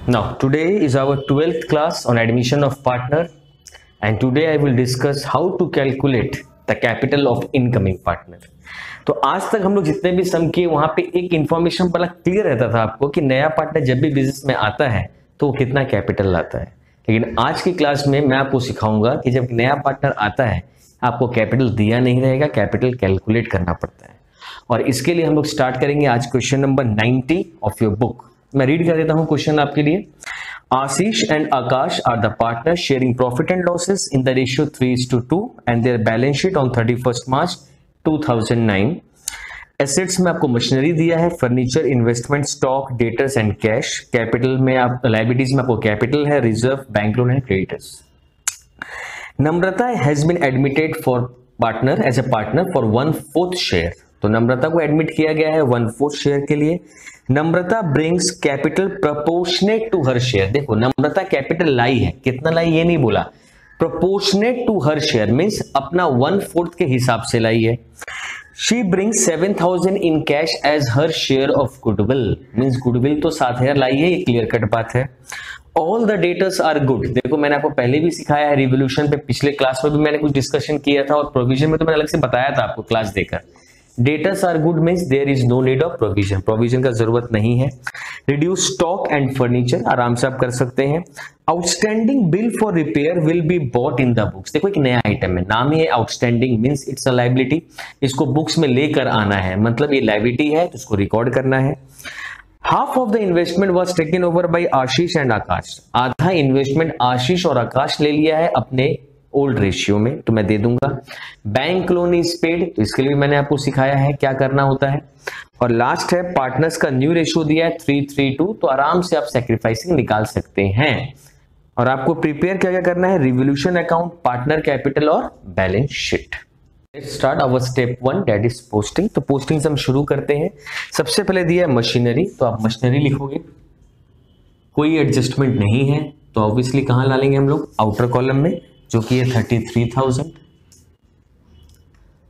Now, today is our 12th class on admission of partner, and today I will discuss how to calculate the capital of incoming partner. तो आज तक हम लोग जितने भी सम किए वहां पे एक इंफॉर्मेशन बड़ा क्लियर रहता था आपको कि नया पार्टनर जब भी बिजनेस में आता है तो वो कितना कैपिटल लाता है। लेकिन आज की क्लास में मैं आपको सिखाऊंगा कि जब नया पार्टनर आता है आपको कैपिटल दिया नहीं रहेगा, कैपिटल कैलकुलेट करना पड़ता है। और इसके लिए हम लोग स्टार्ट करेंगे आज question number 90 of your book. मैं रीड कर देता हूं क्वेश्चन आपके लिए। Ashish and Akash are the partner sharing profit and losses in the ratio 3:2 and their balance sheet on 31 March 2009। Assets में आपको मशीनरी दिया है, furniture, investment, stock, debtors and cash. Capital में आप लायबिलिटीज में आपको कैपिटल है, reserve, bank loan and creditors. Namrata has been admitted for partner as a partner for 1/4 share. तो नम्रता को एडमिट किया गया है 1/4 शेयर के लिए। Namrata brings capital proportionate to her share. देखो नम्रता कैपिटल लाई है, कितना लाई ये नहीं बोला, proportionate to her share means अपना 1/4 के हिसाब से लाई है। She brings 7,000 in cash as her share of goodwill means goodwill तो 7,000 लाई है, ये क्लियर कट बात है। All the debtors are good. देखो मैंने आपको पहले भी सिखाया है, रिवोल्यूशन पे पिछले क्लास में भी मैंने कुछ डिस्कशन किया था और प्रोविजन में तो मैंने अलग से बताया था आपको क्लास देकर। Debtors are good means there is no need of provision, provision का जरूरत नहीं है। रिड्यूस स्टॉक एंड फर्नीचर आराम से आप कर सकते हैं। Outstanding bill for repair will be bought in the books. देखो एक नया आइटम है, नाम ही है outstanding means it's a liability. इसको बुक्स में लेकर आना है, मतलब ये लायबिलिटी है तो इसको रिकॉर्ड करना है। Half of the investment was taken over by Ashish and Akash. आधा इन्वेस्टमेंट आशीष और आकाश ले लिया है अपने ओल्ड रेशियो में, तो मैं दे दूंगा। बैंक लोन इज पेड, तो इसके लिए मैंने आपको सिखाया है क्या करना होता है। और लास्ट है पार्टनर्स का न्यू रेशियो दिया है 3:2, तो आराम से आप सैक्रिफाइसिंग निकाल सकते हैं। और आपको प्रिपेयर क्या क्या करना है, रिवोल्यूशन अकाउंट, पार्टनर कैपिटल और balance sheet. Let's start our step 1 that is posting. तो पोस्टिंग से हम शुरू करते हैं। सबसे पहले दिया है मशीनरी, तो आप मशीनरी लिखोगे, कोई एडजस्टमेंट नहीं है तो ऑब्वियसली कहां डालेंगे हम लोग, आउटर कॉलम में, जो कि है 33,000।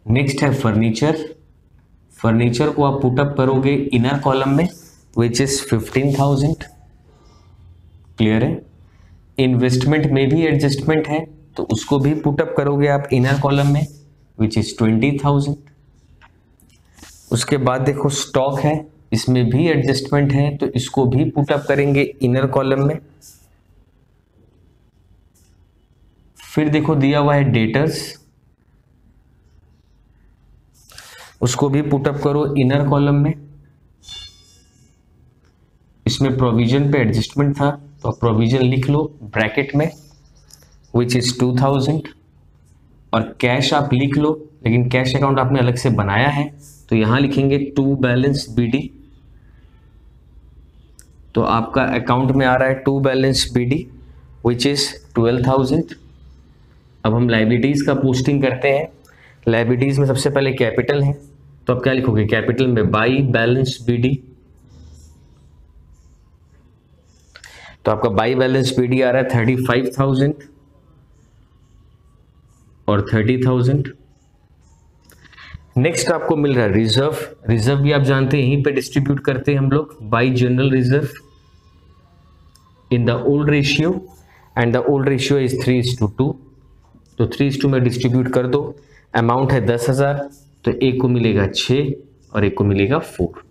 नेक्स्ट है फर्नीचर, फर्नीचर को आप पुटअप करोगे इनर कॉलम में विच इज 15,000। क्लियर है। इन्वेस्टमेंट में भी एडजस्टमेंट है तो उसको भी पुटअप करोगे आप इनर कॉलम में विच इज 20,000। उसके बाद देखो स्टॉक है, इसमें भी एडजस्टमेंट है तो इसको भी पुटअप करेंगे इनर कॉलम में। फिर देखो दिया हुआ है डेटर्स, उसको भी पुटअप करो इनर कॉलम में। इसमें प्रोविजन पे एडजस्टमेंट था तो प्रोविजन लिख लो ब्रैकेट में विच इज 2,000। और कैश आप लिख लो, लेकिन कैश अकाउंट आपने अलग से बनाया है तो यहां लिखेंगे टू बैलेंस BD। तो आपका अकाउंट में आ रहा है to balance BD which is 12,000। अब हम लायबिलिटीज का पोस्टिंग करते हैं। लायबिलिटीज में सबसे पहले कैपिटल है तो आप क्या लिखोगे, कैपिटल में बाई बैलेंस BD। तो आपका बाई बैलेंस BD आ रहा है 35,000 और 30,000। नेक्स्ट आपको मिल रहा है रिजर्व। रिजर्व भी आप जानते हैं यहीं पे डिस्ट्रीब्यूट करते हैं हम लोग by general reserve in the old ratio and the old ratio is 3:2। तो 3:2 में डिस्ट्रीब्यूट कर दो। अमाउंट है 10,000 तो एक को मिलेगा 6 और एक को मिलेगा 4।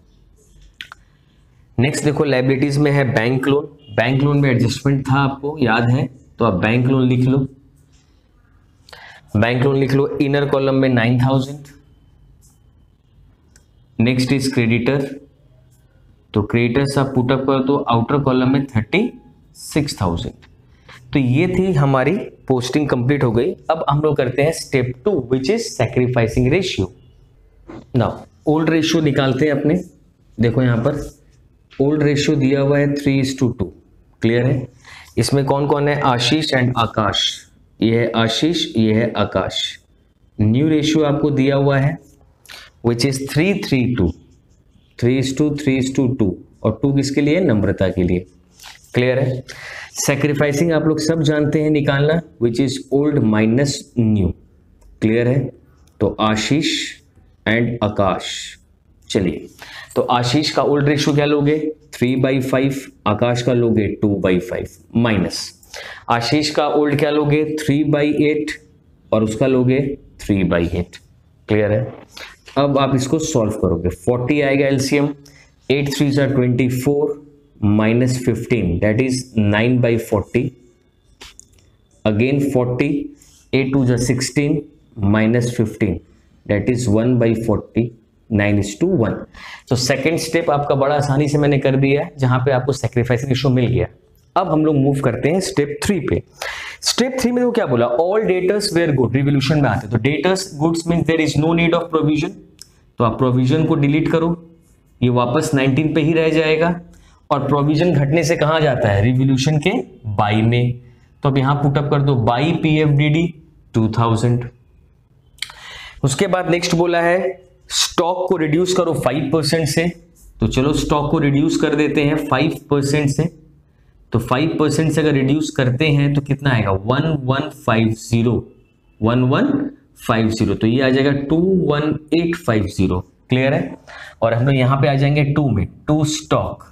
नेक्स्ट देखो लायबिलिटीज में है बैंक लोन। बैंक लोन में एडजस्टमेंट था आपको याद है तो आप बैंक लोन लिख लो। बैंक लोन लिख लो इनर कॉलम में 9,000। नेक्स्ट इज क्रेडिटर, तो क्रेडिटर्स आप पुटअप कर दो आउटर कॉलम में 36,000। तो ये थी हमारी पोस्टिंग कंप्लीट हो गई। अब हम लोग करते हैं step 2 which is sacrificing ratio. Now old ratio निकालते हैं अपने। देखो यहां पर ओल्ड रेशियो दिया हुआ है 3:2। क्लियर है। इसमें कौन कौन है, आशीष एंड आकाश। ये है आशीष, ये है आकाश। न्यू रेशियो आपको दिया हुआ है विच इज 3:2, 3:2 और 2 किसके लिए, नम्रता के लिए। क्लियर है। सैक्रिफाइसिंग आप लोग सब जानते हैं निकालना which is old minus new. Clear है। तो आशीष एंड आकाश चलिए, तो आशीष का ओल्ड रेशियो क्या लोगे 3/5, आकाश का लोगे 2/5, माइनस आशीष का ओल्ड क्या लोगे 3/8 और उसका लोगे 3/8। क्लियर है? अब आप इसको सॉल्व करोगे, 40 आएगा LCM, 8 3 24 minus 15 that is 9/40, again 40, 8 2 16 minus 15 that is 1/40, 9:1। तो सेकेंड स्टेप आपका बड़ा आसानी से मैंने कर दिया है, जहां पे आपको सैक्रिफाइस रेशियो मिल गया। अब हम लोग मूव करते हैं स्टेप 3 पे। स्टेप 3 में तो क्या बोला, all debtors were good, revolution में आते, तो debtors goods means there is no need of provision, तो आप प्रोविजन को डिलीट करो, ये वापस 19 पे ही रह जाएगा, और प्रोविजन घटने से कहां जाता है, रिवोल्यूशन के बाई में, तो अब यहां पुटअप कर दो बाई PFDD 2000। उसके बाद नेक्स्ट बोला है स्टॉक को रिड्यूस करो 5% से, तो चलो स्टॉक को रिड्यूस कर देते हैं 5% से, तो 5% से अगर रिड्यूस करते हैं तो कितना आएगा 1150, तो ये आ जाएगा 21850। क्लियर है? और हम लोग यहां पे आ जाएंगे 2 में, टू स्टॉक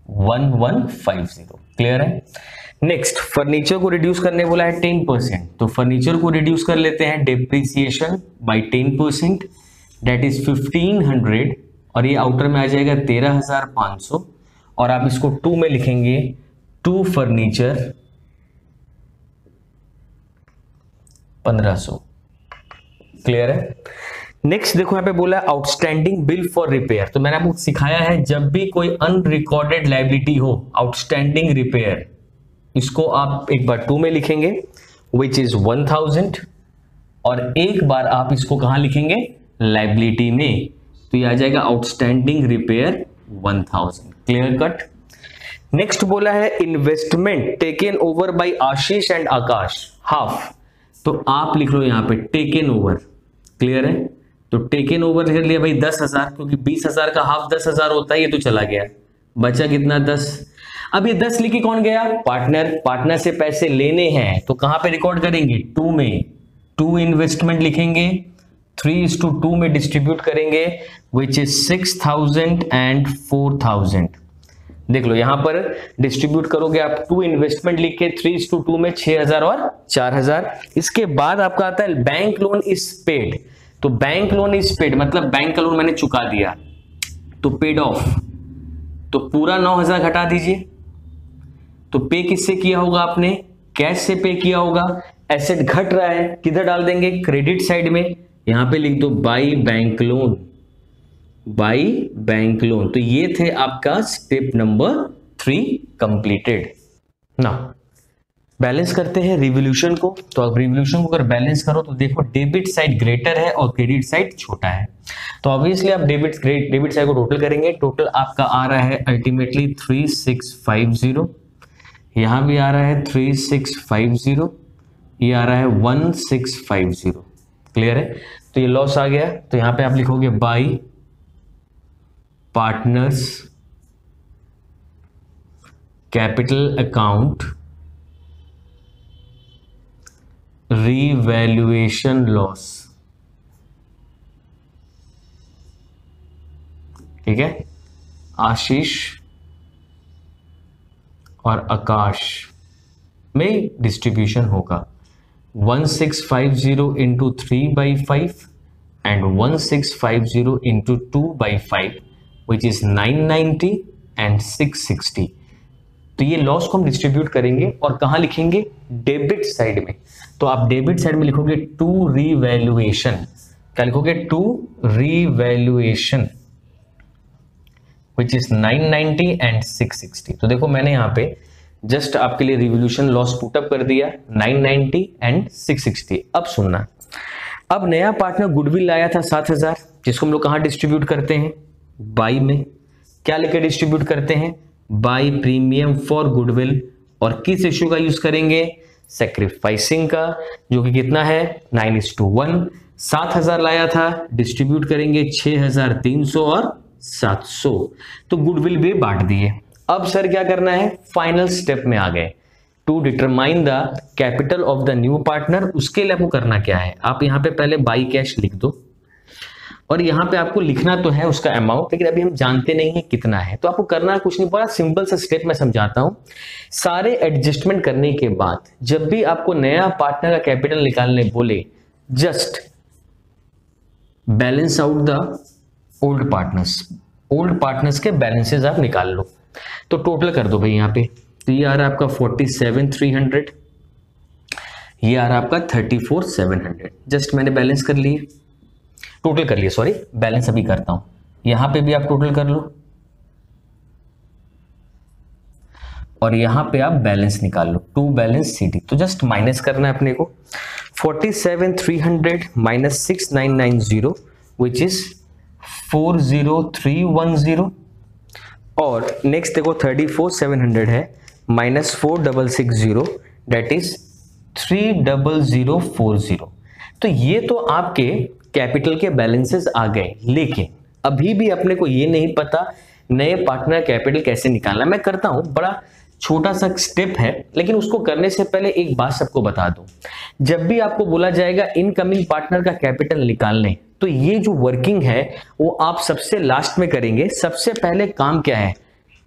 1150। क्लियर है? नेक्स्ट फर्नीचर को रिड्यूस करने बोला है 10%, तो फर्नीचर को रिड्यूस कर लेते हैं डेप्रिसिएशन बाय 10%, दैट इज 1500, और ये आउटर में आ जाएगा 13500, और आप इसको 2 में लिखेंगे, टू फर्नीचर 1500। क्लियर है? नेक्स्ट देखो यहां पे बोला आउटस्टैंडिंग बिल फॉर रिपेयर, तो मैंने आपको सिखाया है जब भी कोई अनरिकॉर्डेड लायबिलिटी हो, आउटस्टैंडिंग रिपेयर, इसको आप एक बार 2 में लिखेंगे विच इज 1000, और एक बार आप इसको कहां लिखेंगे, लायबिलिटी में, तो ये आ जाएगा outstanding repair 1000। Clear cut? Next बोला है investment taken over by Ashish and Akash half, तो आप लिख लो यहां पे टेकन ओवर। क्लियर है? तो टेकन ओवर लिख लिया भाई 10,000, क्योंकि 20,000 का हाफ 10,000 होता है, ये तो चला गया, बचा कितना 10। अब ये 10 लिखी कौन गया, पार्टनर से पैसे लेने हैं, तो कहां पे रिकॉर्ड करेंगे 2 में, 2 इन्वेस्टमेंट लिखेंगे, 3:2 में डिस्ट्रीब्यूट करेंगे विच इज 6000 एंड 4000। देख लो यहां पर डिस्ट्रीब्यूट करोगे आप 2 इन्वेस्टमेंट लिख के 3:2 में 6000 और 4000। इसके बाद आपका आता है बैंक लोन इज पेड, तो बैंक लोन इज पेड मतलब बैंक का लोन मैंने चुका दिया, तो पेड ऑफ, तो पूरा 9000 घटा दीजिए, तो पे किससे किया होगा आपने, कैश से पे किया होगा, एसेट घट रहा है, किधर डाल देंगे, क्रेडिट साइड में, यहां पे लिख दो by bank loan, by bank loan. तो ये थे आपका step number 3 completed. Now balance करते हैं रिवोल्यूशन को, तो अब रिवोल्यूशन को अगर बैलेंस करो तो देखो डेबिट साइड ग्रेटर है और क्रेडिट साइड छोटा है, तो ऑब्वियसली आप डेबिट साइड को टोटल करेंगे, टोटल आपका आ रहा है अल्टीमेटली 3650, यहां भी आ रहा है 3650, ये आ रहा है 1650। क्लियर है? तो ये लॉस आ गया, तो यहां पे आप लिखोगे by partners capital account revaluation loss. ठीक है? आशीष और आकाश में डिस्ट्रीब्यूशन होगा 1650 into 3/5 and 1650 into 2/5 which is 990 and 660। तो ये लॉस को हम डिस्ट्रीब्यूट करेंगे और कहां लिखेंगे, डेबिट साइड में, तो आप डेबिट साइड में लिखोगे टू रीवैल्यूएशन, क्या लिखोगे, to revaluation which is 990 and 660। तो देखो मैंने यहां पे जस्ट आपके लिए रिवोल्यूशन लॉस पुटअप कर दिया 990 एंड 660। अब सुनना, अब नया पार्टनर गुडविल लाया था 7000, जिसको हम लोग कहां डिस्ट्रीब्यूट करते हैं, बाई में, क्या लेकर डिस्ट्रीब्यूट करते हैं, बाई प्रीमियम फॉर गुडविल, और किस रेशियो का यूज करेंगे, सैक्रिफाइसिंग का, जो कि कितना है 9:1। 7000 लाया था, डिस्ट्रीब्यूट करेंगे 6300 और 700, तो गुडविल भी बांट दिए। अब सर क्या करना है, फाइनल स्टेप में आ गए, to determine the capital of the new partner. उसके लिए आपको करना क्या है, आप यहां पे पहले बाई कैश लिख दो, और यहाँ पे आपको लिखना तो है उसका अमाउंट, लेकिन अभी हम जानते नहीं है कितना है। तो आपको करना कुछ नहीं, बड़ा सिंपल सा स्टेप मैं समझाता हूं। सारे एडजस्टमेंट करने के बाद जब भी आपको नया पार्टनर का कैपिटल निकालने बोले, just balance out the old partners के बैलेंसेस आप निकाल लो। तो टोटल कर दो भाई यहाँ पे। तो ये आ रहा है आपका 47,300, ये आ रहा है आपका 34,700। जस्ट मैंने बैलेंस कर लिए, टोटल कर लिए, सॉरी बैलेंस अभी करता हूं। यहां पे भी आप टोटल कर लो और यहां पे आप बैलेंस निकाल लो, टू बैलेंस सीडी। तो जस्ट माइनस करना है अपने को। 47,300 माइनस 6,990 विच इज 40310। और नेक्स्ट देखो 34,700 है माइनस 4,660 दैट इज 3,0040। तो ये तो आपके कैपिटल के बैलेंसेस आ गए, लेकिन अभी भी अपने को ये नहीं पता नए पार्टनर कैपिटल कैसे निकालना। मैं करता हूं, बड़ा छोटा सा स्टेप है, लेकिन उसको करने से पहले एक बात सबको बता दूं। जब भी आपको बोला जाएगा इनकमिंग पार्टनर का कैपिटल निकालने, तो ये जो वर्किंग है वो आप सबसे लास्ट में करेंगे। सबसे पहले काम क्या है?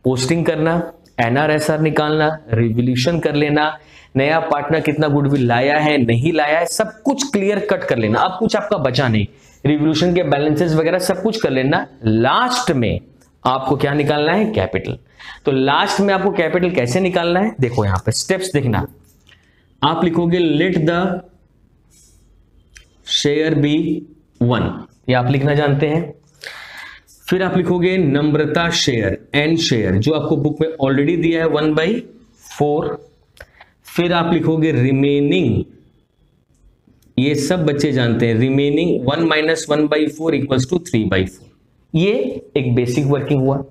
पोस्टिंग करना, एनआरएसआर निकालना, रिवोल्यूशन कर लेना, नया पार्टनर कितना गुडविल लाया है नहीं लाया है, सब कुछ क्लियर कट कर लेना। अब कुछ आपका बचा नहीं, रिवोल्यूशन के बैलेंसेस वगैरह सब कुछ कर लेना। लास्ट में आपको क्या निकालना है? कैपिटल। तो लास्ट में आपको कैपिटल कैसे निकालना है? देखो यहां पे स्टेप्स देखना। आप लिखोगे लेट द शेयर बी 1, ये आप लिखना जानते हैं। फिर आप लिखोगे नम्रता शेयर, एन शेयर, जो आपको बुक में ऑलरेडी दिया है 1/4। फिर आप लिखोगे रिमेनिंग, ये सब बच्चे जानते हैं, रिमेनिंग 1 माइनस 1/4 इक्वल्स टू 3/4। ये एक बेसिक वर्किंग हुआ।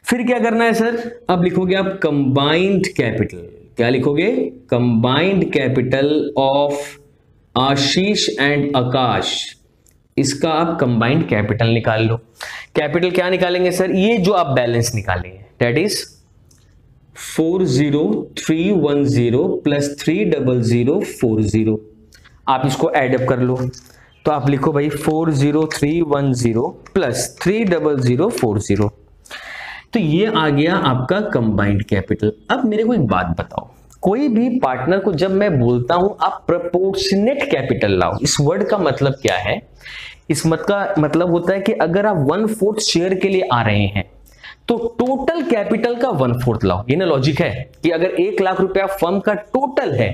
फिर क्या करना है सर? अब लिखोगे आप कंबाइंड कैपिटल। क्या लिखोगे? Combined capital of Ashish and Akash. इसका आप कंबाइंड कैपिटल निकाल लो। कैपिटल क्या निकालेंगे सर? ये जो आप बैलेंस निकालेंगे दैट इज 40310 प्लस 30040। आप इसको एडअप कर लो। तो आप लिखो भाई 40310 प्लस 30040। तो ये आ गया आपका कंबाइंड कैपिटल। अब मेरे को एक बात बताओ, कोई भी पार्टनर को जब मैं बोलता हूं आप प्रोपोर्शनेट कैपिटल लाओ, इस वर्ड का मतलब क्या है? इस मत का मतलब होता है कि अगर आप 1/4 शेयर के लिए आ रहे हैं तो टोटल कैपिटल का 1/4 लाओ। ये ना लॉजिक है कि अगर 1 लाख रुपया फर्म का टोटल है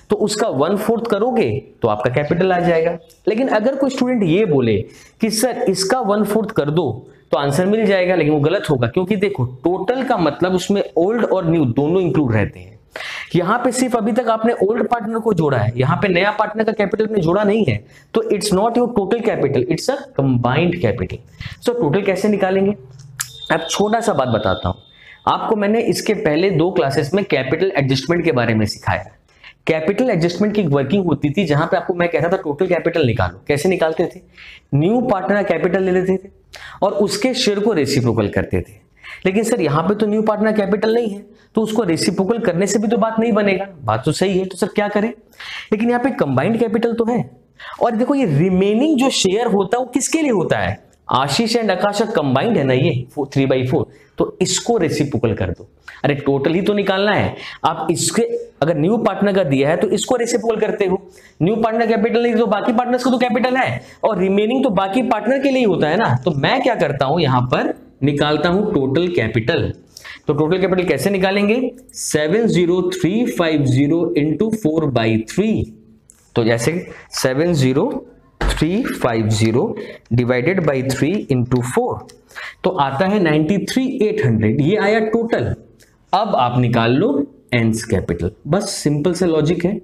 तो उसका 1/4 करोगे तो आपका कैपिटल आ जाएगा। लेकिन अगर कोई स्टूडेंट ये बोले कि सर इसका 1/4 कर दो तो आंसर मिल जाएगा, लेकिन वो गलत होगा, क्योंकि देखो टोटल का मतलब उसमें ओल्ड और न्यू दोनों इंक्लूड रहते हैं। यहां पे सिर्फ अभी तक आपने ओल्ड पार्टनर को जोड़ा है, यहां पे नया पार्टनर का कैपिटल में जोड़ा नहीं है, तो it's not your total capital, it's a combined capital. So total कैसे निकालेंगे? अब छोटा सा बात बताता हूं आपको। मैंने इसके पहले 2 क्लासेस में कैपिटल एडजस्टमेंट के बारे में सिखाया। कैपिटल एडजस्टमेंट की वर्किंग होती थी जहां पे आपको मैं कहता था टोटल कैपिटल निकालो। कैसे निकालते थे? न्यू पार्टनर कैपिटल ले लेते थे और उसके शेयर को रेसिप्रोकल करते थे। लेकिन सर यहां पे तो न्यू पार्टनर कैपिटल नहीं है, तो उसको रेसिप्रोकल करने से भी तो बात नहीं बनेगा। बात तो सही है, तो सर क्या करें? लेकिन यहाँ पे कंबाइंड कैपिटल तो है। और देखो ये रिमेनिंग जो शेयर होता है वो किसके लिए होता है? आशीष एंड आकाश कंबाइंड है ना, ये 3/4, तो इसको रेसिप्रोकल कर दो। अरे टोटल ही तो निकालना है। आप इसके अगर न्यू पार्टनर का दिया है तो इसको रेसिप्रोकल करते हो। न्यू पार्टनर कैपिटल नहीं तो बाकी पार्टनर्स को तो कैपिटल है, और रिमेनिंग तो बाकी पार्टनर के लिए ही होता है ना। तो मैं क्या करता हूं, यहां पर निकालता हूं टोटल कैपिटल। तो टोटल कैपिटल कैसे निकालेंगे? 70350 इंटू 4/3। तो जैसे 70350 डिवाइडेड बाई 3 इंटू 4, तो आता है 93,800। ये आया टोटल। अब आप निकाल लो एंड्स कैपिटल, बस सिंपल से लॉजिक है।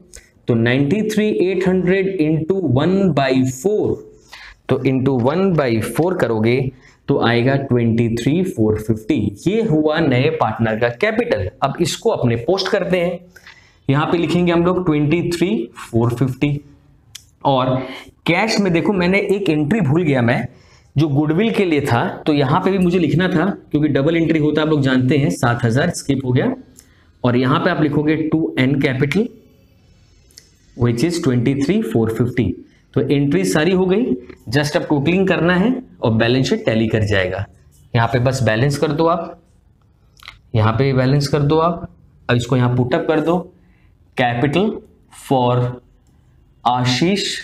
तो 93,800 इंटू 1/4, तो इंटू 1/4 करोगे तो आएगा 23,450। ये हुआ नए पार्टनर का कैपिटल। अब इसको अपने पोस्ट करते हैं। यहां पे लिखेंगे हम लोग 23,450। और कैश में देखो मैंने एक एंट्री भूल गया, मैं जो गुडविल के लिए था, तो यहां पे भी मुझे लिखना था, क्योंकि डबल एंट्री होता है आप लोग जानते हैं। 7,000 स्किप हो गया। और यहां पे आप लिखोगे 2n कैपिटल विच इज 23,450। तो एंट्री सारी हो गई। जस्ट अब टोटलिंग करना है और बैलेंस शीट टैली कर जाएगा। यहाँ पे बस बैलेंस कर दो आप, यहाँ पे बैलेंस कर दो आप। अब इसको यहाँ पुटअप कर दो। Capital for Ashish,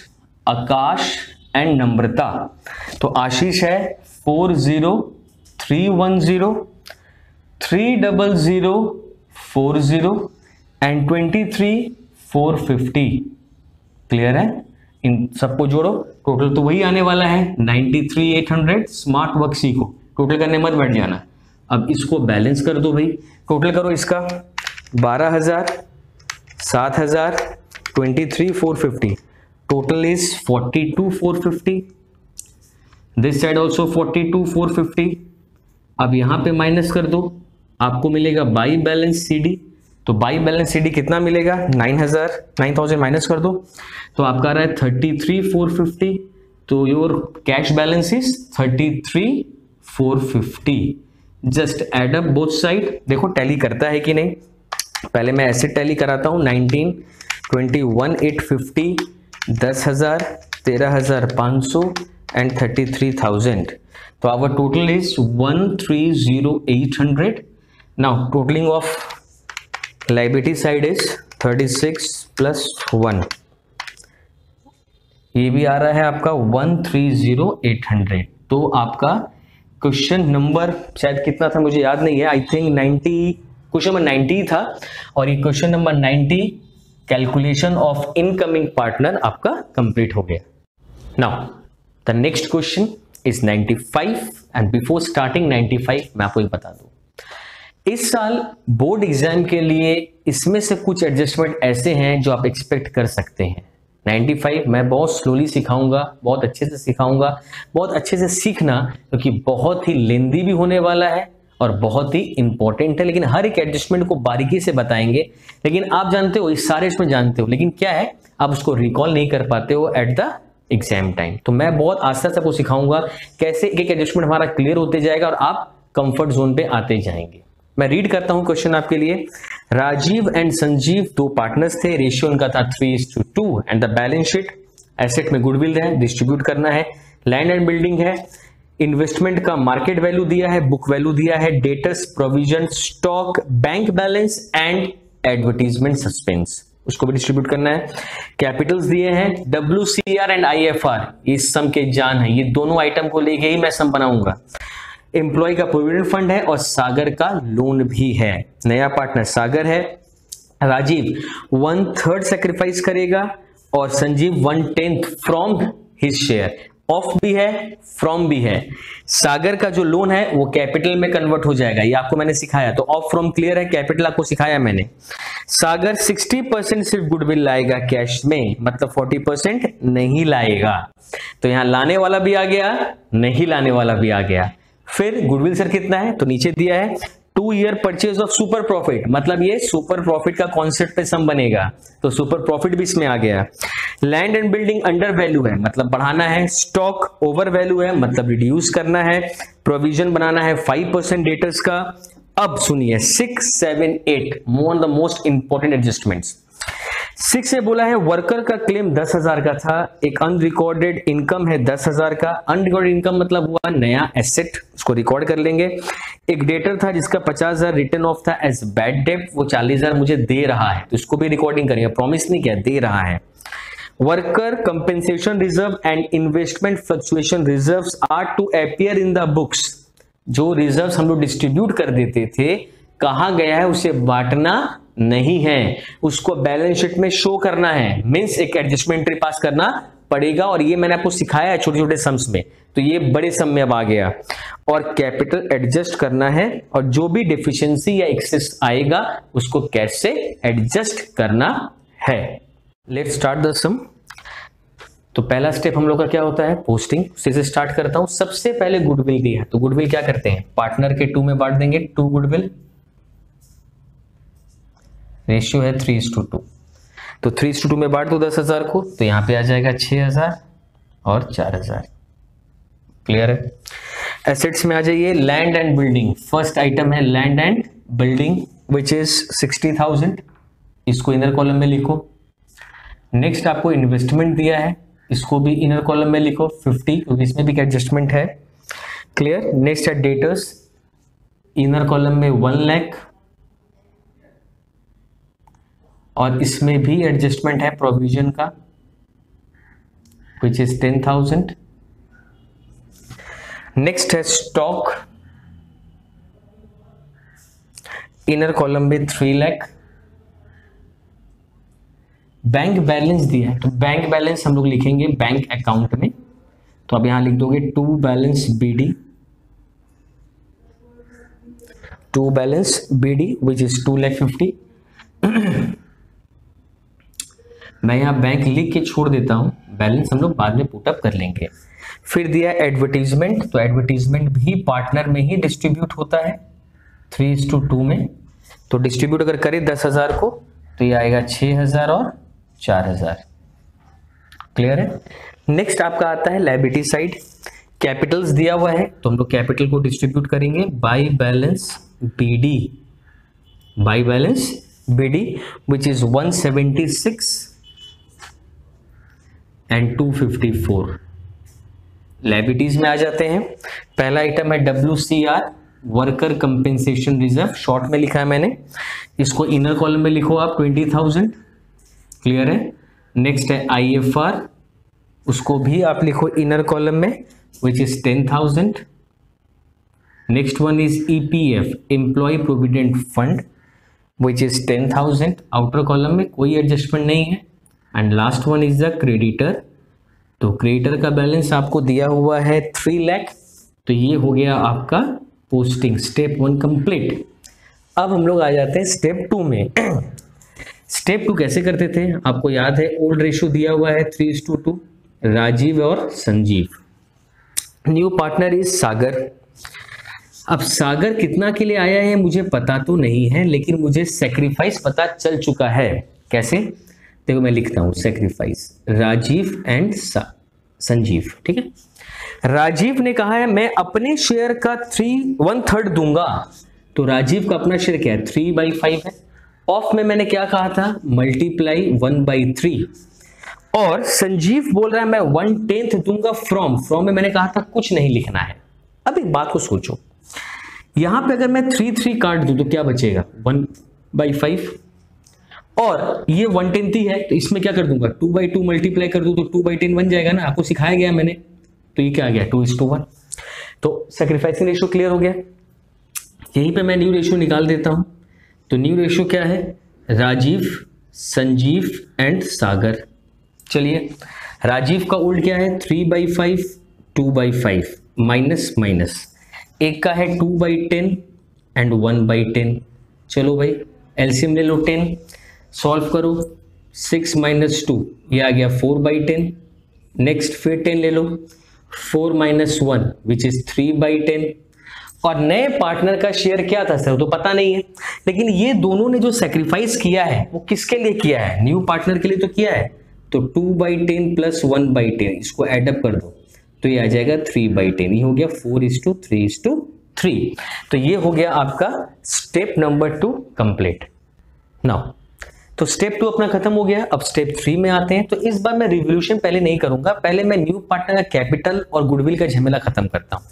Akash and Namrata. तो आशीष है 40310, 30040 एंड 23450। क्लियर है? इन सबको जोड़ो, टोटल तो वही आने वाला है 93800। स्मार्ट वर्क सीखो, टोटल करने मत बैठ जाना। अब इसको बैलेंस कर दो भाई, टोटल करो इसका 12,000, 7,000, 23,450। Total is 42,450। This side also 42,450। अब यहां पे माइनस कर दो, आपको मिलेगा बाई बैलेंस सीडी। तो बाई बैलेंस सीडी कितना मिलेगा? 9,000 माइनस कर दो, तो आपका आ रहा है 33,450। तो your cash balance is 33,450। Just add up both side, देखो टैली करता है कि नहीं। पहले मैं ऐसे टैली कराता हूं, 19, 21,850, 10,000, 13,500 एंड 33,000। तो our total is 130,800। Now totalling of liability side is 36 plus 1, ये भी आ रहा है आपका 130,800। तो आपका क्वेश्चन नंबर शायद कितना था मुझे याद नहीं है, आई थिंक 90, क्वेश्चन नंबर 90 था। और ये question number 90 calculation of incoming partner आपका कंप्लीट हो गया। Now the next question is 95 and before starting 95 मैं आपको बता दूं, इस साल बोर्ड एग्जाम के लिए इसमें से कुछ एडजस्टमेंट ऐसे हैं जो आप एक्सपेक्ट कर सकते हैं। 95 मैं बहुत स्लोली सिखाऊंगा, बहुत अच्छे से सिखाऊंगा, बहुत अच्छे से सीखना, क्योंकि बहुत ही लेंदी भी होने वाला है और बहुत ही इंपॉर्टेंट है। लेकिन हर एक एडजस्टमेंट को बारीकी से बताएंगे। लेकिन आप जानते हो, इस सारे इसमें जानते हो, लेकिन क्या है आप उसको रिकॉल नहीं कर पाते हो एट द एग्जाम टाइम। तो मैं बहुत आस्ते से आपको सिखाऊंगा कैसे एक एक एडजस्टमेंट हमारा क्लियर होते जाएगा और आप कंफर्ट जोन पे आते जाएंगे। मैं रीड करता हूं क्वेश्चन आपके लिए। राजीव एंड संजीव दो पार्टनर्स थे, रेशियो उनका था 3:2 and the balance sheet, asset में गुडविल है, डिस्ट्रीब्यूट करना है, लैंड एंड बिल्डिंग है, इन्वेस्टमेंट का मार्केट वैल्यू दिया है, बुक वैल्यू दिया है, debtors, provision, stock, bank balance and advertisement suspense, उसको भी डिस्ट्रीब्यूट करना है। कैपिटल्स दिए हैं, WCR एंड IFR, इस सम के जान है, ये दोनों आइटम को लेके ही मैं सम बनाऊंगा। एम्प्लॉय का प्रोविडेंट फंड है और सागर का लोन भी है। नया पार्टनर सागर है। राजीव 1/3 सेक्रीफाइस करेगा और Sanjeev 1/10 from his share. Of भी है, फ्रॉम भी है। सागर का जो लोन है वो कैपिटल में कन्वर्ट हो जाएगा, ये आपको मैंने सिखाया। तो ऑफ फ्रॉम क्लियर है, कैपिटल आपको सिखाया मैंने। सागर 60% सिर्फ गुडविल लाएगा कैश में, मतलब 40% नहीं लाएगा। तो यहां लाने वाला भी आ गया, नहीं लाने वाला भी आ गया। फिर गुडविल सर कितना है, तो नीचे दिया है 2 year purchase of super profit, मतलब ये सुपर प्रॉफिट का कॉन्सेप्ट पे सम बनेगा, तो सुपर प्रॉफिट भी इसमें आ गया। Land and building under value है, मतलब बढ़ाना है। स्टॉक ओवर वैल्यू है, मतलब रिड्यूस करना है। प्रोविजन बनाना है 5% डेटर्स का। अब सुनिए 6, 7, 8 द मोस्ट इंपॉर्टेंट एडजस्टमेंट्स। 6 से बोला है वर्कर का क्लेम 10,000 का था, एक अनरिकॉर्डेड इनकम है 10,000 का। अनरिकॉर्डेड इनकम मतलब हुआ नया एसेट, उसको रिकॉर्ड कर लेंगे। एक डेटर था जिसका 50,000 रिटर्न ऑफ था एज बैड डेट, वो 40,000 मुझे दे रहा है, तो इसको भी रिकॉर्डिंग करेंगे, प्रॉमिस नहीं किया, दे रहा है। Worker compensation reserve and investment fluctuation reserves are to appear in the books. जो रिजर्व्स हम लोग डिस्ट्रीब्यूट कर देते थे, कहां गया है उसे बांटना नहीं है, उसको बैलेंस शीट में शो करना है। मींस एक एडजस्टमेंट एंट्री पास करना पड़ेगा, और ये मैंने आपको सिखाया है छोटे छोटे सम्स में, तो ये बड़े सम में अब आ गया। और कैपिटल एडजस्ट करना है, और जो भी डेफिशिएंसी या एक्सेस आएगा उसको कैसे एडजस्ट करना है। लेट्स स्टार्ट द सम। तो पहला स्टेप हम लोग का क्या होता है, पोस्टिंग, उसी से स्टार्ट करता हूं। सबसे पहले गुडविल दिया है, तो गुडविल क्या करते हैं, पार्टनर के 2 में बांट देंगे। 2 गुडविल, रेशियो है 3:2, तो 3:2 में बांट दो 10,000 को, तो यहां पे आ जाएगा 6,000 और 4,000। क्लियर है। एसेट्स में आ जाइए, land and building, first item है land and building which is 60,000, इसको इनर कॉलम में लिखो। नेक्स्ट आपको इन्वेस्टमेंट दिया है इसको भी इनर कॉलम में लिखो 50, क्योंकि इसमें भी एडजस्टमेंट है। क्लियर। नेक्स्ट है डेटर्स, इनर कॉलम में 1 लाख और इसमें भी एडजस्टमेंट है प्रोविजन का, विच इज 10,000। नेक्स्ट है स्टॉक, इनर कॉलम में 3 लाख। बैंक बैलेंस दिया है, तो बैंक बैलेंस हम लोग लिखेंगे बैंक अकाउंट में, तो अब यहां लिख दोगे to balance BD, to balance BD which is 2,50,000। मैं यहां बैंक लिख के छोड़ देता हूं, बैलेंस हम लोग बाद में पुटअप कर लेंगे। फिर दिया एडवर्टीजमेंट, तो एडवर्टीजमेंट भी पार्टनर में ही डिस्ट्रीब्यूट होता है 3:2 में, तो डिस्ट्रीब्यूट अगर करें 10,000 को तो ये आएगा 6,000 और 4,000। क्लियर है। नेक्स्ट आपका आता है लायबिलिटी साइड, कैपिटल्स दिया हुआ है तो हम लोग कैपिटल को डिस्ट्रीब्यूट करेंगे by balance BD, by balance BD which is 176 and 254। Liabilities में आ जाते हैं। पहला आइटम है WCR, worker compensation reserve, short में लिखा है मैंने, इसको इनर कॉलम में लिखो आप 20,000। क्लियर है। नेक्स्ट है IFR, उसको भी आप लिखो इनर कॉलम में which is 10,000। Next one is EPF, employee provident fund, which is 10,000, outer column में कोई एडजस्टमेंट नहीं है। And last one is the creditor, तो क्रेडिटर का बैलेंस आपको दिया हुआ है 3 लाख, तो ये हो गया आपका पोस्टिंग, स्टेप 1 कंप्लीट। अब हम लोग आ जाते हैं स्टेप 2 में। स्टेप 2 कैसे करते थे आपको याद है, ओल्ड रेशियो दिया हुआ है 3:2, राजीव और संजीव। न्यू पार्टनर इज सागर। अब सागर कितना के लिए आया है मुझे पता तो नहीं है, लेकिन मुझे सेक्रीफाइस पता चल चुका है। कैसे, देखो मैं लिखता हूं सेक्रीफाइस, राजीव एंड संजीव। ठीक है, राजीव ने कहा है मैं अपने शेयर का 1/3 दूंगा, तो राजीव का अपना शेयर क्या है 3/5 है। ऑफ में मैंने क्या कहा था, मल्टीप्लाई 1/3। और संजीव बोल रहा है मैं 1/10 दूंगा फ्रॉम में मैंने कहा था कुछ नहीं लिखना है। अब एक बात को सोचो, यहां पे अगर मैं 3 काट दूं तो क्या बचेगा 1/5, और ये 1/10 ही है, तो इसमें क्या कर दूंगा 2/2 मल्टीप्लाई कर दूं तो 2/10 बन जाएगा ना, आपको सिखाया गया मैंने। तो ये क्या आ गया 2:1, तो सैक्रिफाइसिंग रेशियो क्लियर हो गया। यहीं पे मैं न्यू रेशियो निकाल देता हूं, तो न्यू रेशियो क्या है, राजीव, संजीव एंड सागर। चलिए, राजीव का उल्ट क्या है 3/5, 2/5, माइनस माइनस, एक का है 2/10 एंड 1/10। चलो भाई एलसीएम ले लो 10, सॉल्व करो, 6 - 2 ये आ गया 4/10। नेक्स्ट फिर 10 ले लो, 4 - 1 विच इज 3/10। और नए पार्टनर का शेयर क्या था सर, तो पता नहीं है, लेकिन ये दोनों ने जो सैक्रिफाइस किया है वो किसके लिए किया है, न्यू पार्टनर के लिए तो किया है। तो 2/10 + 1/10 इसको एडअप कर दो तो ये आ जाएगा 3/10। ये हो गया 4:3:3। तो ये हो गया आपका स्टेप नंबर 2 कंप्लीट। नाउ तो स्टेप 2 अपना खत्म हो गया। अब स्टेप 3 में आते हैं। तो इस बार मैं रिवोल्यूशन पहले नहीं करूंगा, पहले मैं न्यू पार्टनर का कैपिटल और गुडविल का झमेला खत्म करता हूं।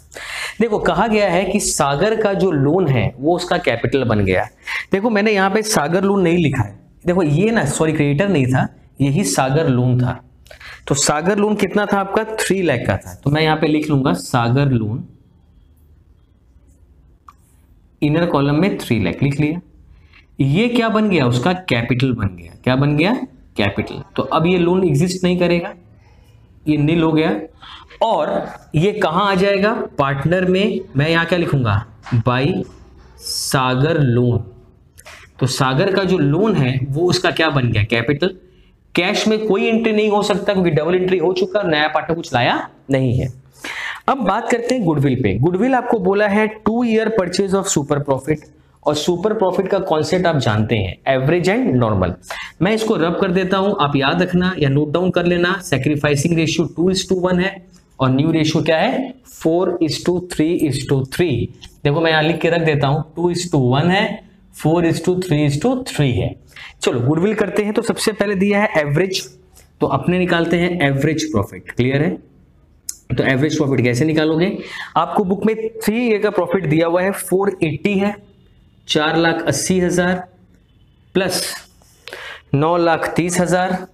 देखो कहा गया है कि सागर का जो लोन है वो उसका कैपिटल बन गया। देखो मैंने यहां पे सागर लोन नहीं लिखा है, देखो ये ना सॉरी क्रेडिटर नहीं था, यही सागर लोन था। तो सागर लोन कितना था आपका 3 लाख का था, तो मैं यहां पे लिख लूंगा सागर लोन, इनर कॉलम में 3 लाख लिख लिया। ये क्या बन गया, उसका कैपिटल बन गया। क्या बन गया, कैपिटल। तो अब ये लोन एग्जिस्ट नहीं करेगा, ये नील हो गया। और ये कहां आ जाएगा, पार्टनर में। मैं यहां क्या लिखूंगा, बाय सागर लोन। तो सागर का जो लोन है वो उसका क्या बन गया, कैपिटल। कैश में कोई एंट्री नहीं हो सकता क्योंकि डबल एंट्री हो चुका, नया पार्टनर कुछ लाया नहीं है। अब बात करते हैं गुडविल पे। गुडविल आपको बोला है 2 year purchase of super profit, और सुपर प्रॉफिट का कॉन्सेप्ट आप जानते हैं, एवरेज एंड नॉर्मल। मैं इसको रब कर देता हूं, आप याद रखना या नोट डाउन कर लेना। सैक्रिफाइसिंग रेशियो 2:1 है और न्यू रेशियो क्या है 4:3:3। देखो मैं यहां लिख के रख देता हूं, 2:1 है, 4:3:3 है। चलो गुडविल करते हैं। तो सबसे पहले दिया है एवरेज, तो अपने निकालते हैं एवरेज प्रॉफिट। क्लियर है? तो एवरेज प्रॉफिट कैसे निकालोगे? आपको बुक में 3 ईयर का प्रॉफिट दिया हुआ है, 480 है, 4,80,000 plus 9,30,000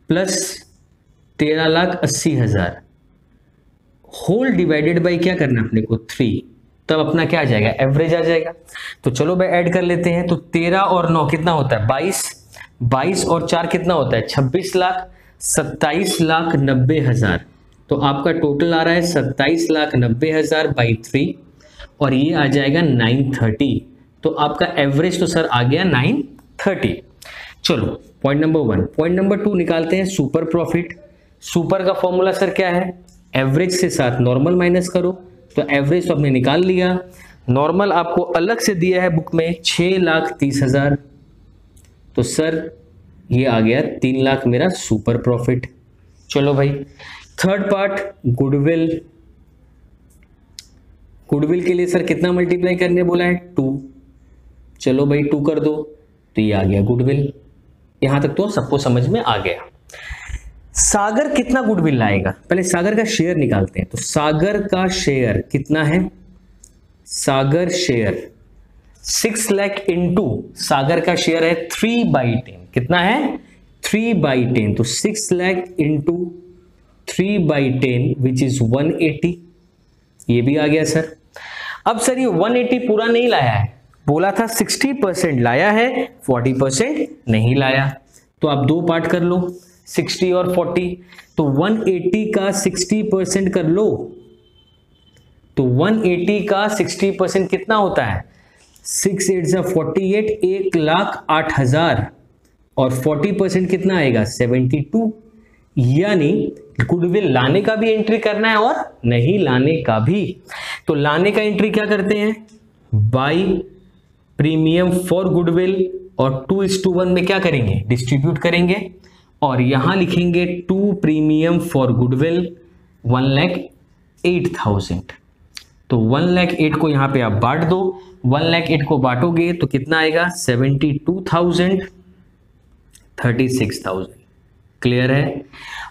plus 13,80,000 whole divided by क्या करना है अपने को 3, तब अपना क्या आ जाएगा? एवरेज आ जाएगा। तो चलो भाई ऐड कर लेते हैं। तो 13 और 9 कितना होता है? 22, 22 और 4 कितना होता है? 26 लाख, 27,90,000। तो आपका टोटल आ रहा है 27,90,000 बाई 3 और ये आ जाएगा 930। तो आपका एवरेज तो सर आ गया 930। चलो पॉइंट नंबर 1। पॉइंट नंबर 2 निकालते हैं सुपर प्रॉफिट। सुपर का फॉर्मूला सर क्या है? एवरेज से साथ नॉर्मल माइनस करो। तो एवरेज तो आपने निकाल लिया, नॉर्मल आपको अलग से दिया है बुक में 6,30,000। तो सर ये आ गया 3 लाख मेरा सुपर प्रॉफिट। चलो भाई थर्ड पार्ट गुडविल। गुडविल के लिए सर कितना मल्टीप्लाई करने बोला है? 2। चलो भाई 2 कर दो, तो ये आ गया गुडविल। यहां तक तो सबको समझ में आ गया। सागर कितना गुडविल लाएगा? पहले सागर का शेयर निकालते हैं। तो सागर का शेयर कितना है? सागर शेयर 6 लाख इंटू सागर का शेयर है 3/10। कितना है? 3/10। तो 6 लाख इंटू 3/10 विच इज 180। ये भी आ गया सर। अब सर ये 180 पूरा नहीं लाया है, बोला था 60% लाया है, 40% नहीं लाया। तो आप 2 पार्ट कर लो, 60 और 40। तो 180 का 60% कर लो। तो 180 का 60% कितना होता है? 6 8 जा 48, 1,08,000 और 40% कितना आएगा? 72। यानी गुडविल लाने का भी एंट्री करना है और नहीं लाने का भी। तो लाने का एंट्री क्या करते हैं? बाई प्रीमियम फॉर गुडविल और 2:1 में क्या करेंगे? डिस्ट्रीब्यूट करेंगे और यहां लिखेंगे 2 प्रीमियम फॉर गुडविल 1,08,000। तो 1,08,000 को यहां पे आप बांट दो। 1,08,000 को बांटोगे तो कितना आएगा? 72,000, 36,000। क्लियर है?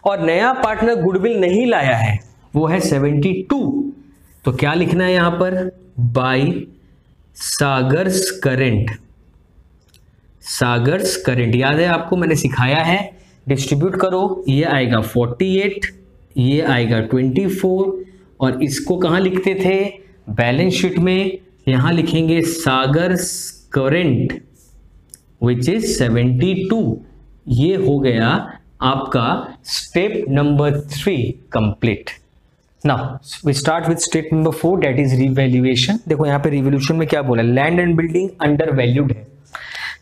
और नया पार्टनर गुडविल नहीं लाया है, वो है 72। तो क्या लिखना है यहां पर? By Sagar's current. Sagar's current याद है आपको, मैंने सिखाया है। डिस्ट्रीब्यूट करो, ये आएगा 48, ये आएगा 24 और इसको कहां लिखते थे? बैलेंस शीट में। यहां लिखेंगे सागर्स करंट विच इज 72। ये हो गया आपका step number 3 complete. Now we start with step number 4 that is revaluation. देखो यहाँ पे रिवैल्यूएशन में क्या बोला? Land and building under valued है,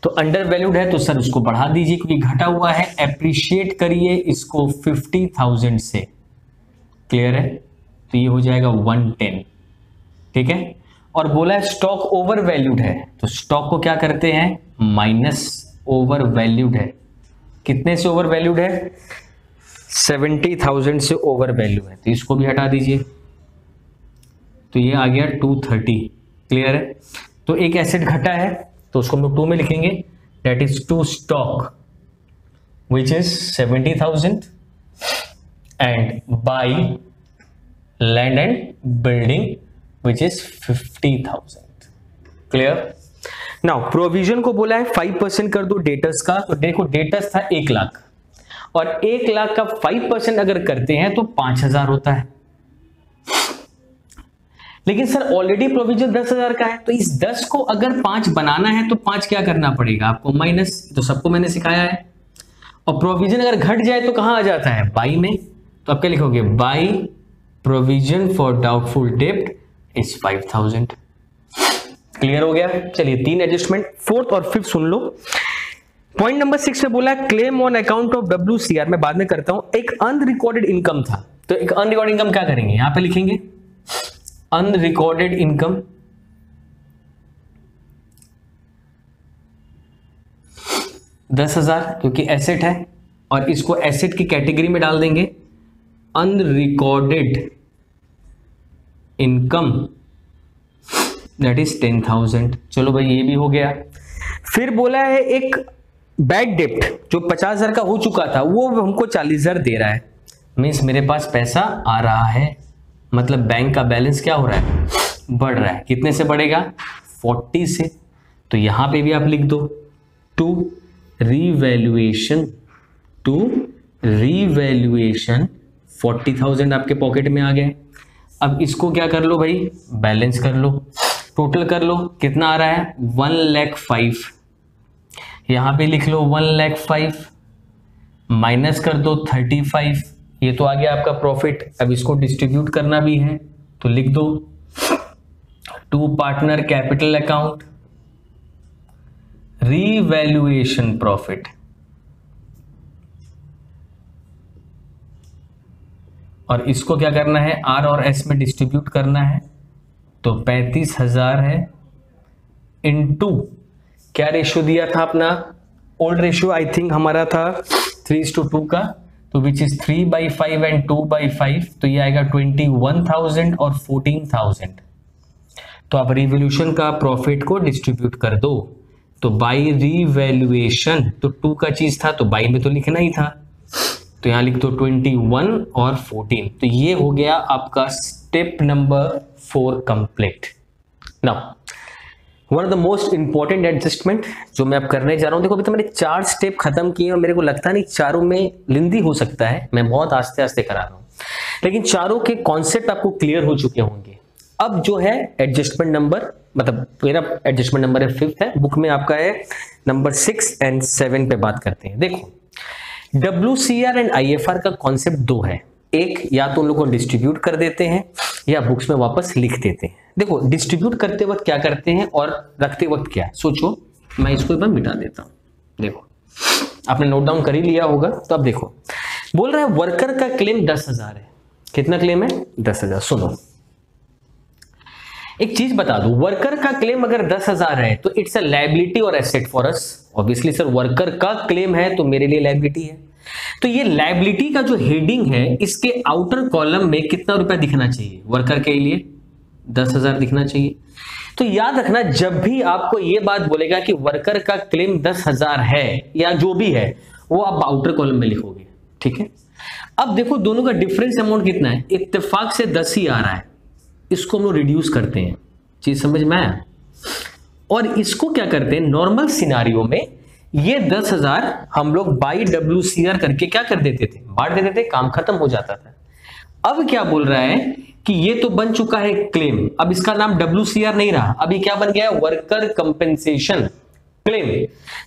तो अंडर वैल्यूड है तो सर उसको बढ़ा दीजिए क्योंकि घटा हुआ है। एप्रिशिएट करिए इसको 50,000 से। क्लियर है? तो ये हो जाएगा 110। ठीक है? और बोला है स्टॉक ओवर वैल्यूड है, तो स्टॉक को क्या करते हैं? माइनस ओवर वैल्यूड है। कितने से ओवर वैल्यूड है? 70,000 से ओवर वैल्यू है, तो इसको भी हटा दीजिए। तो ये आ गया 230। क्लियर है? तो एक एसेट घटा है तो उसको हम लोग 2 में लिखेंगे, that is to stock which is 70,000 and by land and building which is 50,000। Clear? Now provision को बोला है 5% कर दो डेटर्स का। तो देखो डेटर्स था 1 लाख और 1 लाख का 5% अगर करते हैं तो 5,000 होता है। लेकिन सर ऑलरेडी प्रोविजन 10,000 का है, तो इस 10 को अगर 5 बनाना है तो 5 क्या करना पड़ेगा आपको? माइनस। तो सबको मैंने सिखाया है। और प्रोविजन अगर घट जाए तो कहां आ जाता है? बाई में। तो आप क्या लिखोगे? बाई प्रोविजन फॉर डाउटफुल डेब्ट इज 5,000। क्लियर हो गया? चलिए 3 एडजस्टमेंट। 4th और 5th सुन लो। पॉइंट नंबर 6 में बोला claim on account of WCR, मैं बाद में करता हूं। एक अनरिकॉर्डेड इनकम था, तो एक अनरिकॉर्डेड इनकम क्या करेंगे? यहां पे लिखेंगे अनरिकॉर्डेड इनकम। $10,000 क्योंकि एसेट है और इसको एसेट की कैटेगरी में डाल देंगे अनरिकॉर्डेड इनकम, दैट इज 10,000। चलो भाई ये भी हो गया। फिर बोला है एक बैड डेप्ट जो 50,000 का हो चुका था वो हमको 40,000 दे रहा है, मीन्स मेरे पास पैसा आ रहा है, मतलब बैंक का बैलेंस क्या हो रहा है, बढ़ रहा है। कितने से बढ़ेगा, 40 से। तो यहां पे भी आप लिख दो टू रीवैल्यूएशन 40,000 आपके पॉकेट में आ गए। अब इसको क्या कर लो भाई, बैलेंस कर लो, टोटल कर लो, कितना आ रहा है 1,05,000। यहां पे लिख लो 1,05,000 माइनस कर दो 35, ये तो आ गया आपका प्रॉफिट। अब इसको डिस्ट्रीब्यूट करना भी है तो लिख दो to partner capital account revaluation profit, और इसको क्या करना है आर और एस में डिस्ट्रीब्यूट करना है। तो 35,000 है इनटू क्या रेशियो दिया था अपना, ओल्ड रेशियो आई थिंक हमारा था 3:2 का, तो विच इज 3/5 एंड 2/5, तो ये आएगा 21,000 और 14,000। तो आप रिवॉल्यूशन का प्रॉफिट को डिस्ट्रीब्यूट कर दो, तो बाई रिवैल्यूएशन, तो 2 का चीज था तो बाई में तो लिखना ही था, तो यहां लिख दो 21 और 14। तो ये हो गया आपका step number 4 complete. Now one of the most important adjustment जो मैं अब करने जा रहा हूं, देखो अभी तो मैंने 4 स्टेप खत्म किए और मेरे को लगता नहीं चारों में लेंदी हो सकता है, मैं बहुत आस्ते आस्ते करा रहा हूं, लेकिन चारों के कॉन्सेप्ट आपको क्लियर हो चुके होंगे। अब जो है एडजस्टमेंट नंबर, मतलब मेरा एडजस्टमेंट नंबर है 5th है, बुक में आपका है नंबर 6 और 7 पे बात करते हैं। देखो WCR एंड IFR का कॉन्सेप्ट 2 है, एक या तो उन लोगों को डिस्ट्रीब्यूट कर देते हैं या बुक्स में वापस लिख देते हैं। देखो डिस्ट्रीब्यूट करते वक्त क्या करते हैं और रखते वक्त क्या है, सोचो, मैं इसको एक बार मिटा देता हूं। देखो आपने नोट डाउन कर ही लिया होगा, तो अब देखो बोल रहा है वर्कर का क्लेम 10,000 है। कितना क्लेम है, 10,000। सुनो एक चीज बता दूं, वर्कर का क्लेम अगर 10,000 है तो इट्स अ लायबिलिटी और asset for us. Obviously sir worker का क्लेम है तो मेरे लिए लायबिलिटी है, तो ये लायबिलिटी का जो हेडिंग है इसके आउटर कॉलम में कितना रुपया दिखना चाहिए, वर्कर के लिए 10,000 दिखना चाहिए। तो याद रखना जब भी आपको ये बात बोलेगा कि वर्कर का क्लेम 10,000 है या जो भी है वो आप आउटर कॉलम में लिखोगे, ठीक है। अब देखो दोनों का डिफरेंस अमाउंट कितना है, इत्तेफाक से 10 ही आ रहा है, इसको हम लोग रिड्यूस करते हैं, चीज समझ में आया। और इसको क्या करते हैं, नॉर्मल सिनारियो में ये 10,000 हम लोग बाई WCR करके क्या कर देते थे, बांट देते थे, काम खत्म हो जाता था। अब क्या बोल रहा है कि ये तो बन चुका है क्लेम, अब इसका नाम WCR नहीं रहा, अभी क्या बन गया, वर्कर कंपेंसेशन क्लेम।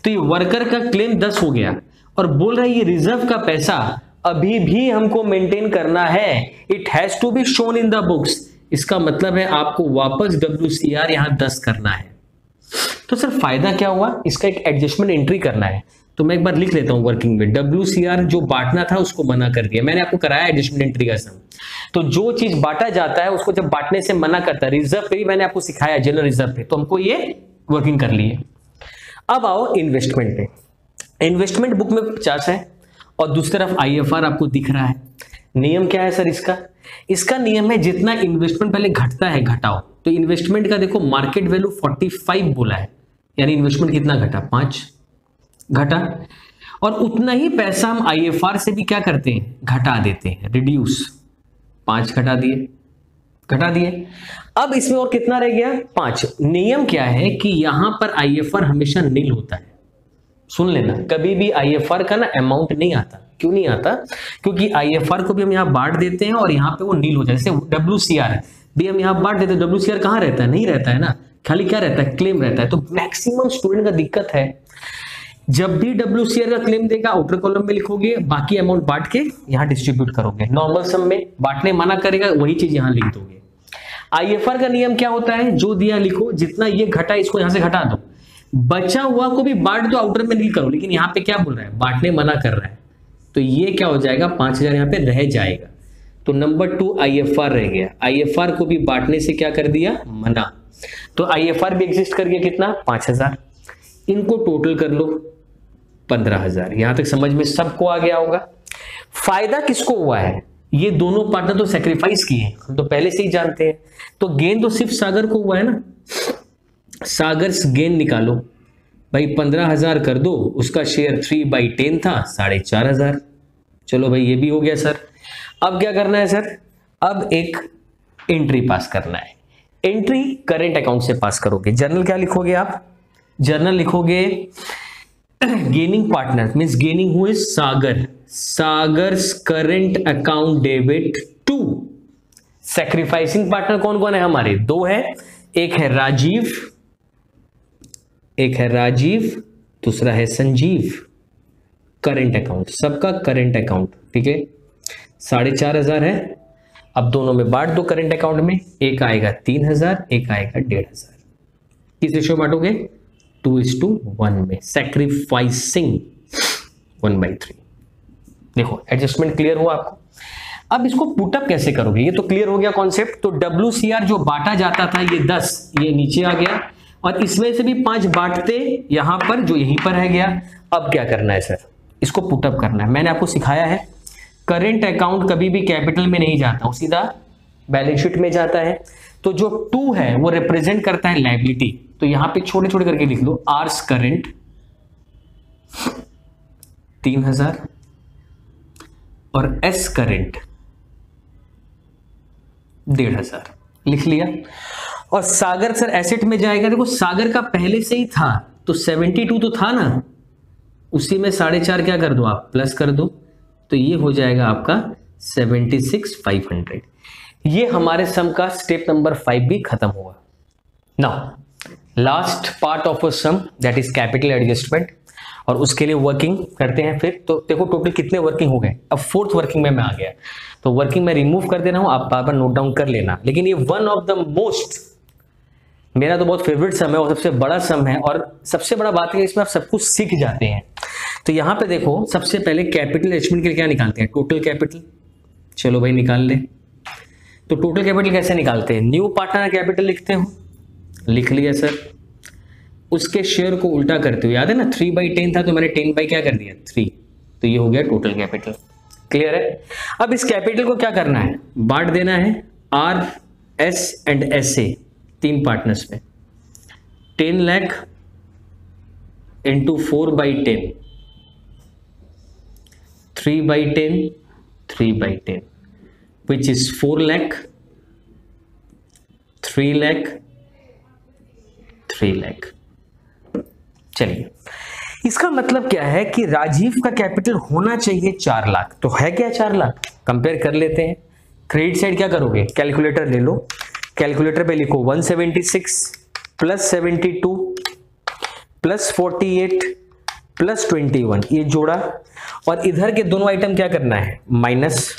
तो ये वर्कर का क्लेम 10 हो गया और बोल रहा है ये रिजर्व का पैसा अभी भी हमको मेंटेन करना है, it has to be shown in the books. इसका मतलब है आपको वापस WCR यहां 10 करना है। तो सर फायदा क्या हुआ, इसका एक एडजस्टमेंट एंट्री करना है, तो मैं एक बार लिख लेता हूं वर्किंग में, WCR जो बांटना था उसको मना कर दिया, मैंने आपको कराया एडजस्टमेंट एंट्री का सम। तो जो चीज बांटा जाता है उसको जब बांटने से मना करता है, रिजर्व पे भी मैंने आपको सिखाया जनरल रिजर्व पे, तो हमको ये वर्किंग कर लिए। अब आओ इन्वेस्टमेंट पे। इन्वेस्टमेंट बुक में 50 है और दूसरी तरफ IFR आपको दिख रहा है। नियम क्या है सर इसका, इसका नियम है जितना इन्वेस्टमेंट पहले घटता है घटाओ। तो इन्वेस्टमेंट का देखो मार्केट वैल्यू 45 बोला है, यानी इन्वेस्टमेंट कितना घटा, 5 घटा, और उतना ही पैसा हम IFR से भी क्या करते हैं, घटा देते हैं, रिड्यूस, 5 घटा दिए। अब इसमें और कितना रह गया, 5। नियम क्या है कि यहां पर IFR हमेशा नील होता है, सुन लेना, कभी भी IFR का ना अमाउंट नहीं आता। क्यों नहीं आता, क्योंकि IFR को भी हम यहां बांट देते हैं और यहां पे वो नील हो जाए। जैसे WCR भी हम यहां बांट देते हैं, WCR कहां रहता है, नहीं रहता है ना, खाली क्या रहता है, क्लेम रहता है। तो मैक्सिमम स्टूडेंट का दिक्कत है, जब भी WCR का क्लेम देगा आउटर कॉलम में लिखोगे, बाकी अमाउंट बांट के यहां डिस्ट्रीब्यूट करोगे, नॉर्मल सम में बांटने मना करेगा वही चीज यहां लिख दोगे। IFR का नियम क्या होता है, जो दिया लिखो, जितना ये घटा इसको यहां से घटा दो, बचा हुआ को भी बांट दो, आउटर में नहीं करो। लेकिन यहां पे क्या बोल रहा है, बांटने मना कर रहा है, तो ये क्या हो जाएगा, 5,000 यहां पे रह जाएगा। तो नंबर 2 IFR रह गया, IFR को भी बांटने से क्या कर दिया, मना। तो IFR भी एग्जिस्ट कर गया, कितना, 5,000। इनको टोटल कर लो 15,000। यहां तक समझ में सबको आ गया होगा। फायदा किसको हुआ है, ये दोनों पार्टनर तो सेक्रीफाइस किए, हम तो पहले से ही जानते हैं। तो गेन तो सिर्फ सागर को हुआ है ना, सागर गेन निकालो, भाई 15,000 कर दो, उसका शेयर 3/10 था 4,500। चलो भाई ये भी हो गया सर। अब क्या करना है सर, अब एक एंट्री पास करना है। एंट्री करेंट अकाउंट से पास करोगे। जर्नल क्या लिखोगे आप, जर्नल लिखोगे gaining partner means gaining who is Sagar, Sagar's current account debit to. Sacrificing partner कौन कौन है हमारे, दो है, एक है राजीव, एक है राजीव, दूसरा है संजीव। करेंट अकाउंट, सबका करेंट अकाउंट, ठीक है। 4,500 है। अब दोनों में बांट दो करेंट अकाउंट में, एक आएगा 3,000, एक आएगा 1,500। किस रेशियो बांटोगे, 2:1 में। सैक्रिफाइसिंग 1/3। देखो एडजस्टमेंट क्लियर हुआ आपको। अब इसको पुटअप कैसे करोगे, ये तो क्लियर हो गया कॉन्सेप्ट। तो WCR जो बांटा जाता था ये 10, ये नीचे आ गया, और इसमें से भी 5 बांटते यहां पर, जो यहीं पर रह गया। अब क्या करना है सर, इसको पुटअप करना है। मैंने आपको सिखाया है करेंट अकाउंट कभी भी कैपिटल में नहीं जाता, वो सीधा बैलेंस शीट में जाता है। तो जो 2 है वो रिप्रेजेंट करता है लायबिलिटी, तो यहां पे छोटे छोटे करके लिख लो, आर्स करेंट 3,000 और एस करेंट 1,500 लिख लिया। और सागर सर एसेट में जाएगा। देखो सागर का पहले से ही था, तो 72 तो था ना, उसी में 4.5 क्या कर दो आप, प्लस कर दो, तो ये हो जाएगा आपका 76,500। ये हमारे सम का स्टेप नंबर 5 भी खत्म हुआ। Now last part of a sum that is capital adjustment, और उसके लिए वर्किंग करते हैं फिर। तो देखो टोटल कितने वर्किंग हो गए। अब 4th वर्किंग में मैं आ गया, तो वर्किंग में रिमूव कर दे रहा हूं, आप बार नोट डाउन कर लेना। लेकिन ये वन ऑफ द मोस्ट, मेरा तो बहुत फेवरेट सम है और सबसे बड़ा सम है, और सबसे बड़ा बात है इसमें आप सब कुछ सीख जाते हैं। तो यहां पे देखो सबसे पहले कैपिटल एडजस्टमेंट के लिए क्या निकालते हैं, टोटल कैपिटल। चलो भाई निकाल ले। तो टोटल कैपिटल कैसे निकालते हैं, न्यू पार्टनर कैपिटल लिखते हो, लिख लिया सर। उसके शेयर को उल्टा करते हो, याद है ना 3/10 था, तो मैंने 10 बाई क्या कर दिया 3, तो ये हो गया टोटल कैपिटल। क्लियर है। अब इस कैपिटल को क्या करना है, बांट देना है R, S and S A, 3 partners में। 10 lakh into 4/10, 3/10, 3/10, which is 4 lakh, 3 lakh, 3 lakh। चलिए इसका मतलब क्या है कि राजीव का कैपिटल होना चाहिए 4 लाख, तो है क्या 4 लाख, कंपेयर कर लेते हैं। क्रेडिट साइड क्या करोगे, कैलकुलेटर ले लो, कैलकुलेटर पे लिखो 176 प्लस 72 प्लस 48 प्लस 21, ये जोड़ा, और इधर के दोनों आइटम क्या करना है, माइनस।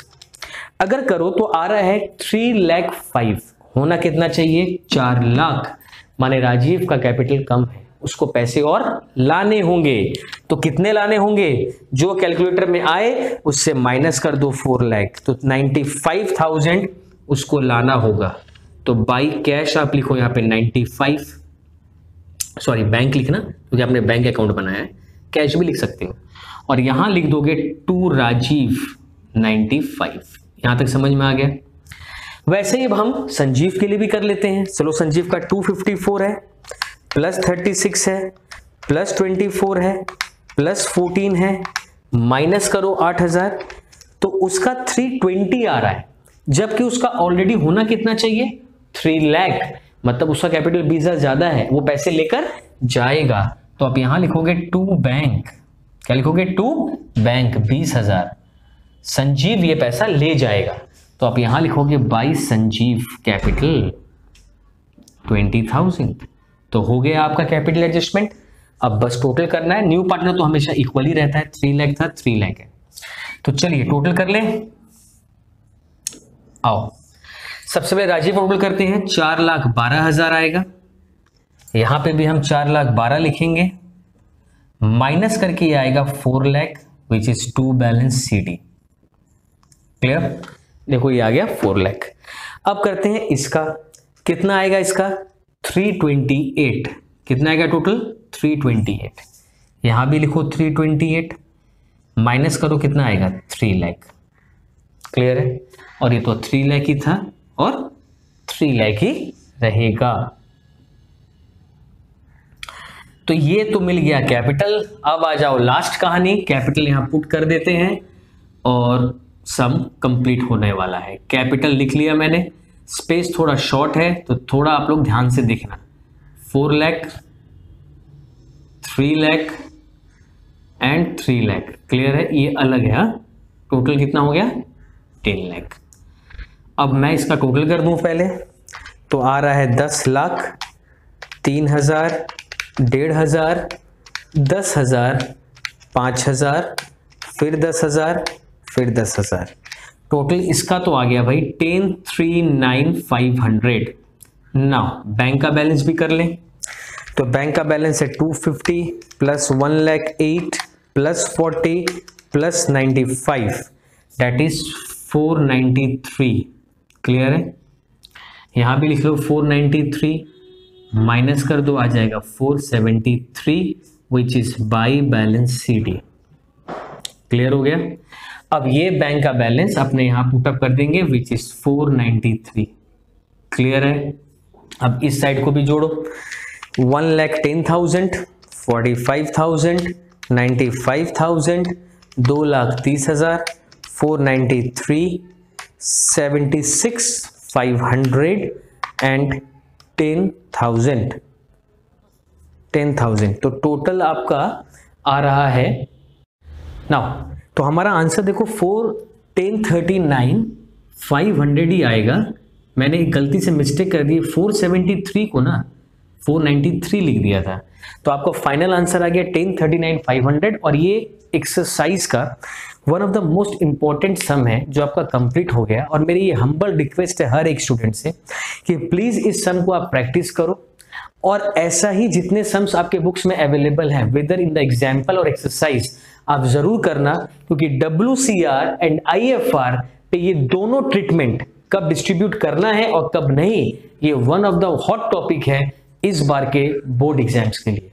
अगर करो तो आ रहा है 3,05,000, होना कितना चाहिए 4 लाख, माने राजीव का कैपिटल कम है, उसको पैसे और लाने होंगे। तो कितने लाने होंगे, जो कैलकुलेटर में आए उससे माइनस कर दो 4 लाख, तो 95,000 उसको लाना होगा। तो बाई कैश आप लिखो यहाँ पे 95, सॉरी बैंक लिखना क्योंकि आपने बैंक अकाउंट बनाया है, कैश भी लिख सकते हो, और यहां लिख दोगे टू राजीव 95। यहां तक समझ में आ गया। वैसे ही अब हम संजीव के लिए भी कर लेते हैं। चलो संजीव का 254 है, प्लस 36 है, प्लस 24 है, प्लस 14 है, माइनस करो 8,000, तो उसका 320 आ रहा है, जबकि उसका ऑलरेडी होना कितना चाहिए 3 लाख, मतलब उसका कैपिटल 20,000 ज्यादा है, वो पैसे लेकर जाएगा। तो आप यहां लिखोगे टू बैंक, क्या लिखोगे टू बैंक 20,000, संजीव ये पैसा ले जाएगा, तो आप यहां लिखोगे बाई संजीव कैपिटल 20,000। तो हो गया आपका कैपिटल एडजस्टमेंट। अब बस टोटल करना है, न्यू पार्टनर तो हमेशा इक्वल ही रहता है, 3 लाख था 3 लाख है। तो चलिए टोटल कर ले, आओ सबसे पहले राजीव टोटल करते हैं, 4,12,000 आएगा, यहां पे भी हम 4,12,000 लिखेंगे, माइनस करके ये आएगा 4 lakh which is to balance CD। Clear, देखो ये आ गया 4 लाख। अब करते हैं इसका, कितना आएगा इसका 328, कितना आएगा टोटल 328, यहां भी लिखो 328, माइनस करो कितना आएगा 3 लाख। क्लियर है, और ये तो 3 लाख ही था और 3 लाख ही रहेगा। तो ये तो मिल गया कैपिटल। अब आ जाओ लास्ट कहानी, कैपिटल यहां पुट कर देते हैं और सम कंप्लीट होने वाला है। कैपिटल लिख लिया मैंने, स्पेस थोड़ा शॉर्ट है तो थोड़ा आप लोग ध्यान से देखना। 4 लाख, 3 लाख एंड 3 लाख, क्लियर है, ये अलग है। टोटल कितना हो गया? 10 लाख। अब मैं इसका टोटल कर दूं पहले, तो आ रहा है 10 लाख, 3,000, 1,500, 10,000, 5,000, फिर 10,000, फिर 10,000। टोटल इसका तो आ गया भाई 10,39,500। नाउ बैंक का बैलेंस भी कर लें, तो बैंक का बैलेंस है 250 plus 1,08,000 plus 40 plus 95, that is 493। Clear है? यहां भी लिख लो 493, माइनस कर दो, आ जाएगा 473 which is by balance CD। Clear हो गया? अब ये बैंक का बैलेंस अपने यहां पुटअप कर देंगे विच इज 493। क्लियर है? अब इस साइड को भी जोड़ो, 1,10,000, 45,000, 95,000, 2,30,000, 493, 76,500 एंड 10,000। तो टोटल आपका आ रहा है नाउ, तो हमारा आंसर देखो 10,39,500 ही आएगा। मैंने एक गलती से मिस्टेक कर दी, 473 को ना 493 लिख दिया था, तो आपका फाइनल आंसर आ गया 10,39,500। और ये एक्सरसाइज का one of the most important sum है जो आपका कंप्लीट हो गया। और मेरी ये हम्बल रिक्वेस्ट है हर एक स्टूडेंट से कि प्लीज इस सम को आप प्रैक्टिस करो, और ऐसा ही जितने सम्स आपके बुक्स में अवेलेबल हैं वेदर इन द एग्जाम्पल और एक्सरसाइज आप जरूर करना, क्योंकि WCR एंड IFR पे ये दोनों ट्रीटमेंट कब डिस्ट्रीब्यूट करना है और कब नहीं, ये one of the hot topic है इस बार के बोर्ड एग्जाम्स के लिए।